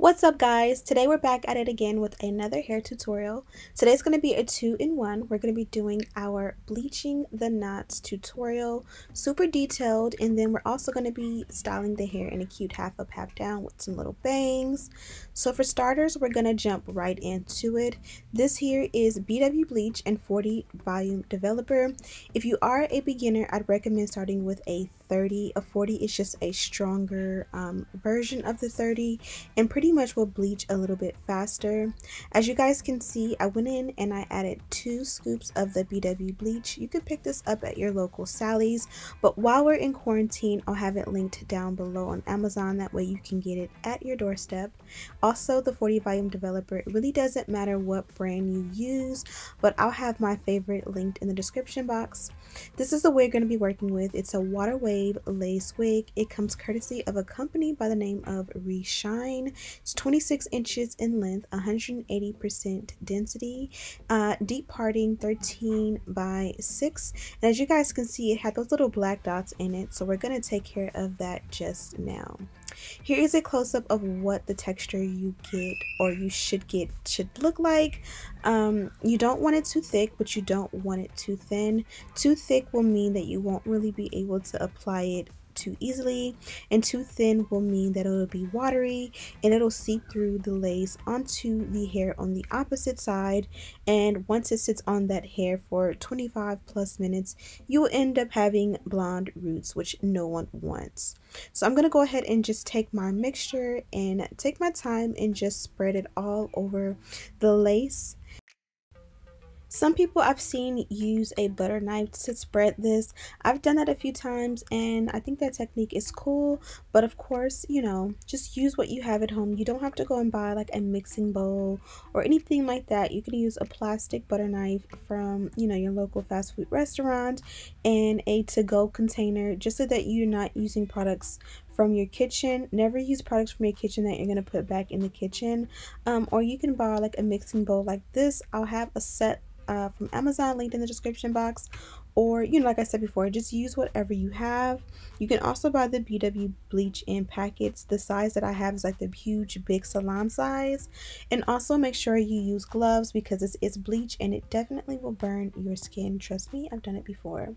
What's up guys? Today we're back at it again with another hair tutorial. Today's going to be a 2-in-1. We're going to be doing our bleaching the knots tutorial, super detailed, and then we're also going to be styling the hair in a cute half up half down with some little bangs. So for starters, we're going to jump right into it. This here is BW Bleach and 40 volume developer. If you are a beginner, I'd recommend starting with a 30. A 40 is just a stronger version of the 30 and pretty much will bleach a little bit faster. As you guys can see, I went in and I added 2 scoops of the BW bleach. You could pick this up at your local Sally's, but while we're in quarantine, I'll have it linked down below on Amazon. That way you can get it at your doorstep. Also, the 40 volume developer, it really doesn't matter what brand you use, but I'll have my favorite linked in the description box. This is the wig we're going to be working with. It's a water wave lace wig. It comes courtesy of a company by the name of Reshine. It's 26 inches in length, 180% density, deep parting 13 by 6. And as you guys can see, it had those little black dots in it, so we're going to take care of that just now. Here is a close-up of what the texture you get, or you should get, should look like. You don't want it too thick, but you don't want it too thin. Too thick will mean that you won't really be able to apply it too easily, and too thin will mean that it'll be watery and it'll seep through the lace onto the hair on the opposite side, and once it sits on that hair for 25 plus minutes, you will end up having blonde roots, which no one wants. So I'm going to go ahead and just take my mixture and take my time and just spread it all over the lace. Some people I've seen use a butter knife to spread this. I've done that a few times and I think that technique is cool, but of course, you know, just use what you have at home. You don't have to go and buy like a mixing bowl or anything like that. You can use a plastic butter knife from, you know, your local fast food restaurant and a to-go container, just so that you're not using products from your kitchen. Never use products from your kitchen that you're going to put back in the kitchen. Or you can buy like a mixing bowl like this. I'll have a set from Amazon linked in the description box, or, you know, like I said before, just use whatever you have. You can also buy the BW bleach in packets. The size that I have is like the huge big salon size. And also make sure you use gloves because this is bleach and it definitely will burn your skin. Trust me, I've done it before.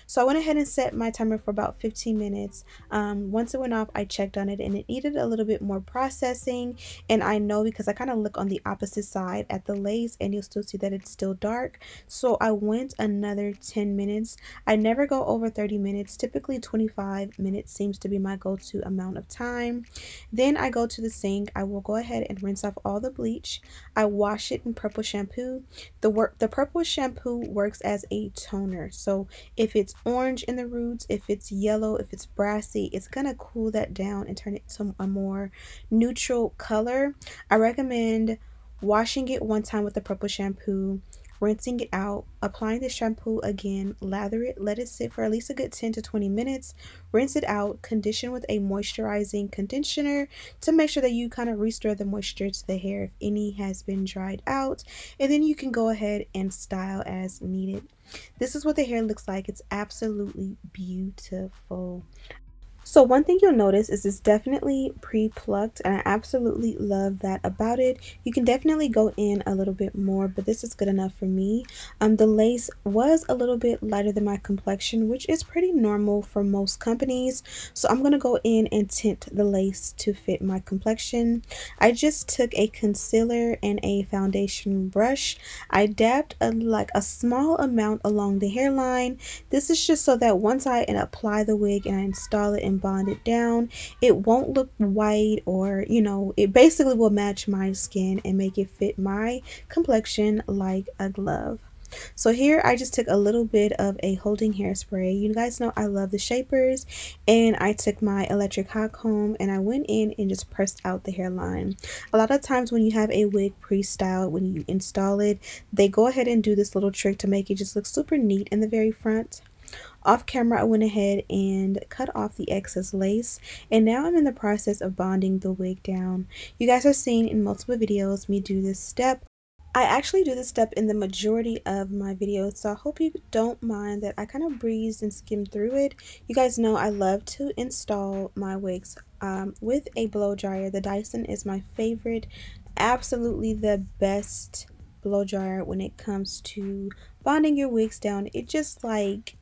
So I went ahead and set my timer for about 15 minutes. Once it went off, I checked on it and it needed a little bit more processing, and I know because I kind of look on the opposite side at the lace and you'll still see that it's still dark. So I went another 10 minutes. I never go over 30 minutes. Typically 25 minutes seems to be my go-to amount of time. Then I go to the sink. I will go ahead and rinse off all the bleach. I wash it in purple shampoo. The purple shampoo works as a toner. So if it's orange in the roots, if it's yellow, if it's brassy, it's gonna cool that down and turn it to a more neutral color. I recommend washing it one time with the purple shampoo, rinsing it out, applying the shampoo again, lather it, let it sit for at least a good 10 to 20 minutes, rinse it out, condition with a moisturizing conditioner to make sure that you kind of restore the moisture to the hair if any has been dried out, and then you can go ahead and style as needed. This is what the hair looks like. It's absolutely beautiful. So one thing you'll notice is it's definitely pre-plucked, and I absolutely love that about it. You can definitely go in a little bit more, but this is good enough for me. The lace was a little bit lighter than my complexion, which is pretty normal for most companies. So I'm going to go in and tint the lace to fit my complexion. I just took a concealer and a foundation brush. I dabbed like a small amount along the hairline. This is just so that once I apply the wig and I install it and bond it down, it won't look white, or, you know, it basically will match my skin and make it fit my complexion like a glove. So here I just took a little bit of a holding hairspray. You guys know I love the shapers, and I took my electric hot comb and I went in and just pressed out the hairline. A lot of times when you have a wig pre-styled, when you install it, they go ahead and do this little trick to make it just look super neat in the very front. Off camera, I went ahead and cut off the excess lace, and now I'm in the process of bonding the wig down. You guys have seen in multiple videos me do this step. I actually do this step in the majority of my videos, so I hope you don't mind that I kind of breezed and skimmed through it. You guys know I love to install my wigs with a blow dryer. The Dyson is my favorite, absolutely the best blow dryer when it comes to bonding your wigs down. It just like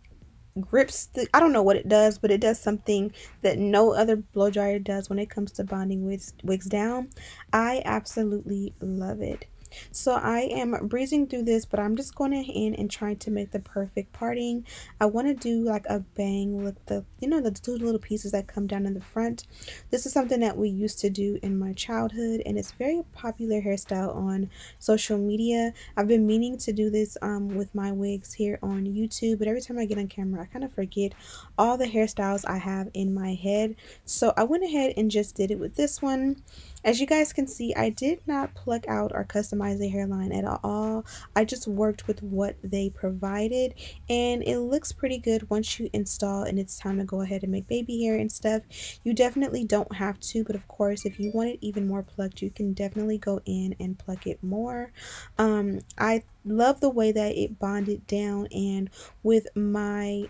grips the, I don't know what it does, but it does something that no other blow dryer does when it comes to bonding wigs down. I absolutely love it. So I am breezing through this, but I'm just going ahead and trying to make the perfect parting. I want to do like a bang with the, you know, the two little pieces that come down in the front. This is something that we used to do in my childhood, and it's very popular hairstyle on social media. I've been meaning to do this with my wigs here on YouTube, but every time I get on camera I kind of forget all the hairstyles I have in my head. So I went ahead and just did it with this one. As you guys can see, I did not pluck out or customize the hairline at all. I just worked with what they provided, and it looks pretty good once you install and it's time to go ahead and make baby hair and stuff. You definitely don't have to, but of course if you want it even more plucked, you can definitely go in and pluck it more. I love the way that it bonded down, and with my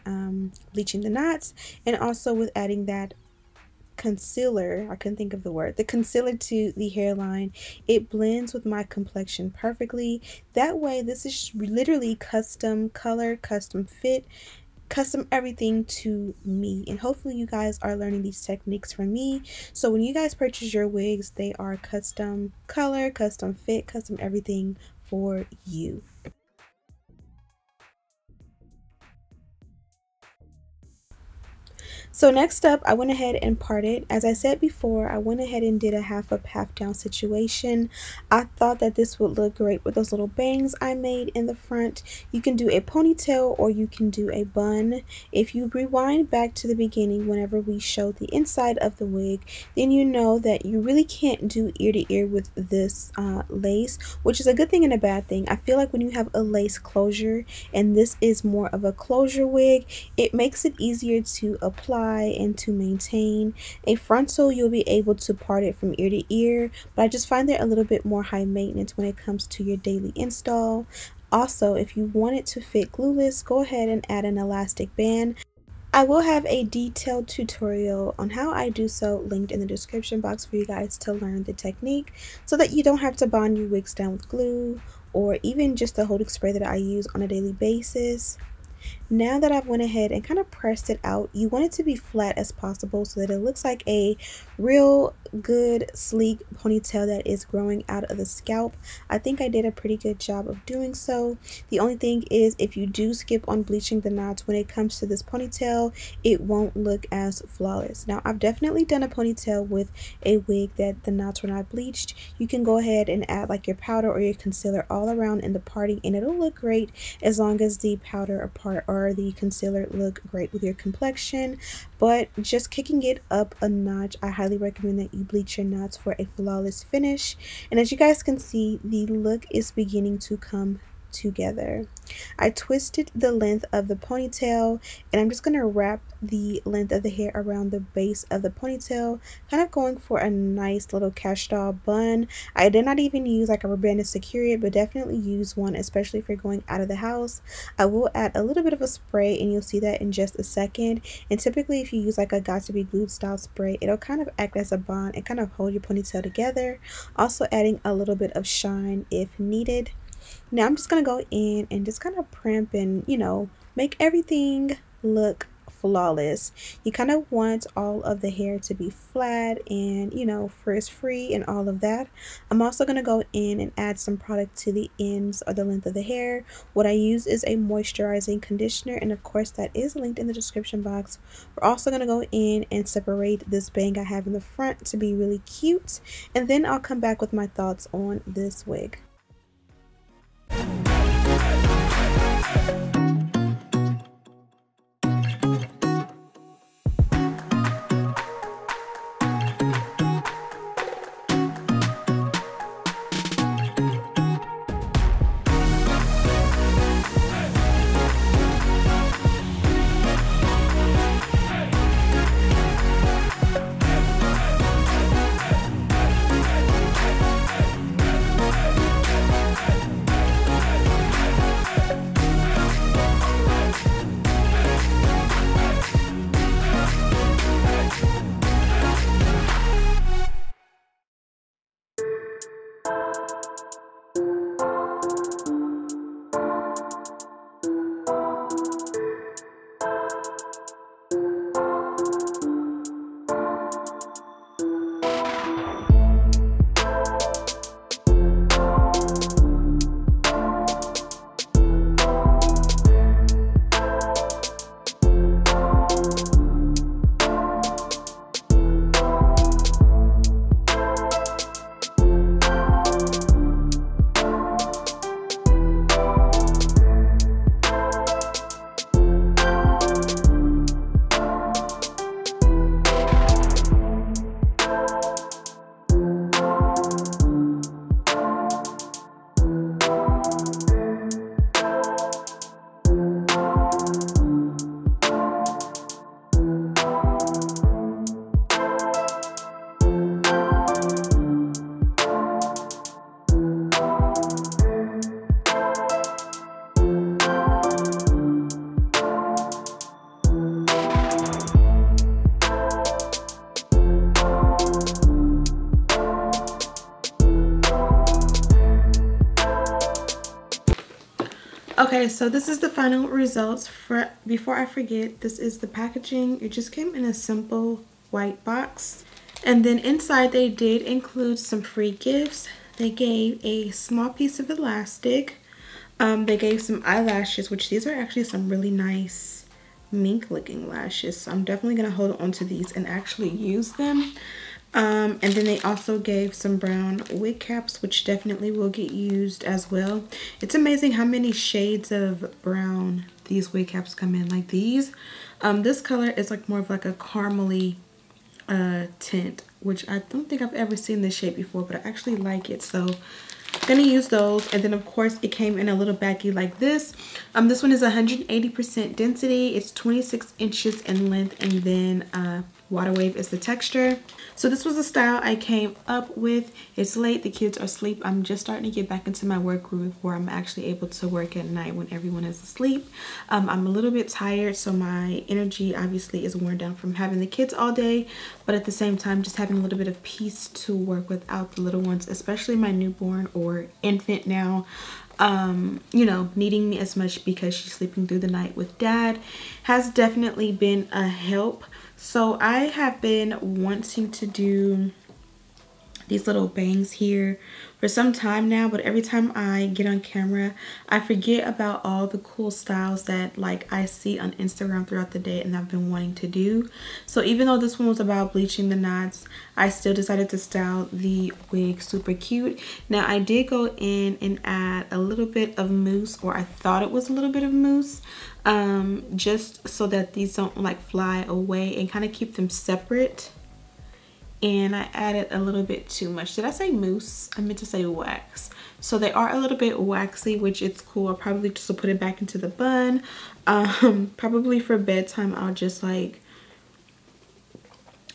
bleaching the knots, and also with adding that concealer, I couldn't think of the word, the concealer to the hairline, it blends with my complexion perfectly. That way, this is literally custom color, custom fit, custom everything to me, and hopefully you guys are learning these techniques from me. So when you guys purchase your wigs, they are custom color, custom fit, custom everything for you. So next up, I went ahead and parted. As I said before, I went ahead and did a half up, half down situation. I thought that this would look great with those little bangs I made in the front. You can do a ponytail or you can do a bun. If you rewind back to the beginning, whenever we showed the inside of the wig, then you know that you really can't do ear to ear with this lace, which is a good thing and a bad thing. I feel like when you have a lace closure and this is more of a closure wig, it makes it easier to apply and to maintain. A frontal, you'll be able to part it from ear to ear, but I just find that a little bit more high maintenance when it comes to your daily install. Also, if you want it to fit glueless, go ahead and add an elastic band. I will have a detailed tutorial on how I do so linked in the description box for you guys to learn the technique, so that you don't have to bond your wigs down with glue or even just the holding spray that I use on a daily basis. Now that I've went ahead and kind of pressed it out, you want it to be flat as possible so that it looks like a real good sleek ponytail that is growing out of the scalp. I think I did a pretty good job of doing so. The only thing is, if you do skip on bleaching the knots when it comes to this ponytail, it won't look as flawless. Now, I've definitely done a ponytail with a wig that the knots were not bleached. You can go ahead and add like your powder or your concealer all around in the parting, and it'll look great as long as the powder or the concealer look great with your complexion. But just kicking it up a notch, I highly recommend that you bleach your knots for a flawless finish. And as you guys can see, the look is beginning to come together. I twisted the length of the ponytail, and I'm just going to wrap the length of the hair around the base of the ponytail, kind of going for a nice little cash doll bun. I did not even use like a rubber band to secure it, but definitely use one, especially if you're going out of the house. I will add a little bit of a spray, and you'll see that in just a second. And typically if you use like a got to be glued style spray, it'll kind of act as a bond and kind of hold your ponytail together, also adding a little bit of shine if needed. Now I'm just going to go in and just kind of primp and, you know, make everything look flawless. You kind of want all of the hair to be flat and, you know, frizz free and all of that. I'm also going to go in and add some product to the ends or the length of the hair. What I use is a moisturizing conditioner, and of course that is linked in the description box. We're also going to go in and separate this bang I have in the front to be really cute, and then I'll come back with my thoughts on this wig. Okay, so this is the final results. Before I forget, this is the packaging. It just came in a simple white box. And then inside they did include some free gifts. They gave a small piece of elastic. They gave some eyelashes, which these are actually some really nice mink looking lashes. So I'm definitely going to hold on to these and actually use them. And then they also gave some brown wig caps, which definitely will get used as well. It's amazing how many shades of brown these wig caps come in. Like these, this color is like more of like a caramely tint, which I don't think I've ever seen this shade before, but I actually like it. So I'm gonna use those. And then of course it came in a little baggie like this. This one is 180% density. It's 26 inches in length, and then water wave is the texture. So this was the style I came up with. It's late, the kids are asleep. I'm just starting to get back into my work groove where I'm actually able to work at night when everyone is asleep. I'm a little bit tired, so my energy obviously is worn down from having the kids all day, but at the same time just having a little bit of peace to work without the little ones, especially my newborn or infant now, you know, needing me as much because she's sleeping through the night with dad has definitely been a help. So I have been wanting to do these little bangs here for some time now, but every time I get on camera I forget about all the cool styles that like I see on Instagram throughout the day and I've been wanting to do. So even though this one was about bleaching the knots, I still decided to style the wig super cute. Now I did go in and add a little bit of mousse, or I thought it was a little bit of mousse, just so that these don't like fly away and kind of keep them separate. And I added a little bit too much. Did I say mousse? I meant to say wax. So they are a little bit waxy, which is cool. I'll probably just put it back into the bun. Probably for bedtime I'll just like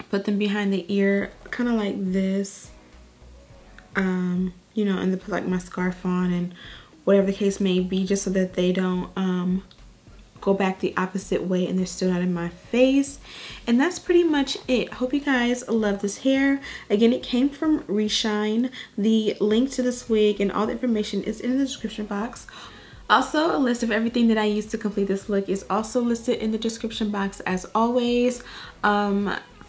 put them behind the ear, kind of like this, you know, and then put like my scarf on and whatever the case may be, just so that they don't go back the opposite way and they're still not in my face. And that's pretty much it. I hope you guys love this hair. Again, it came from Reshine. The link to this wig and all the information is in the description box. Also, a list of everything that I used to complete this look is also listed in the description box as always.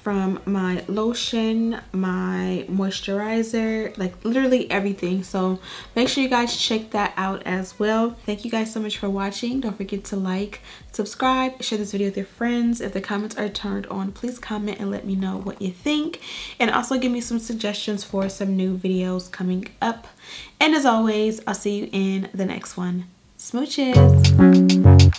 From my lotion, my moisturizer, like literally everything. So make sure you guys check that out as well. Thank you guys so much for watching. Don't forget to like, subscribe, share this video with your friends. If the comments are turned on, please comment and let me know what you think. And also give me some suggestions for some new videos coming up. And as always, I'll see you in the next one. Smooches!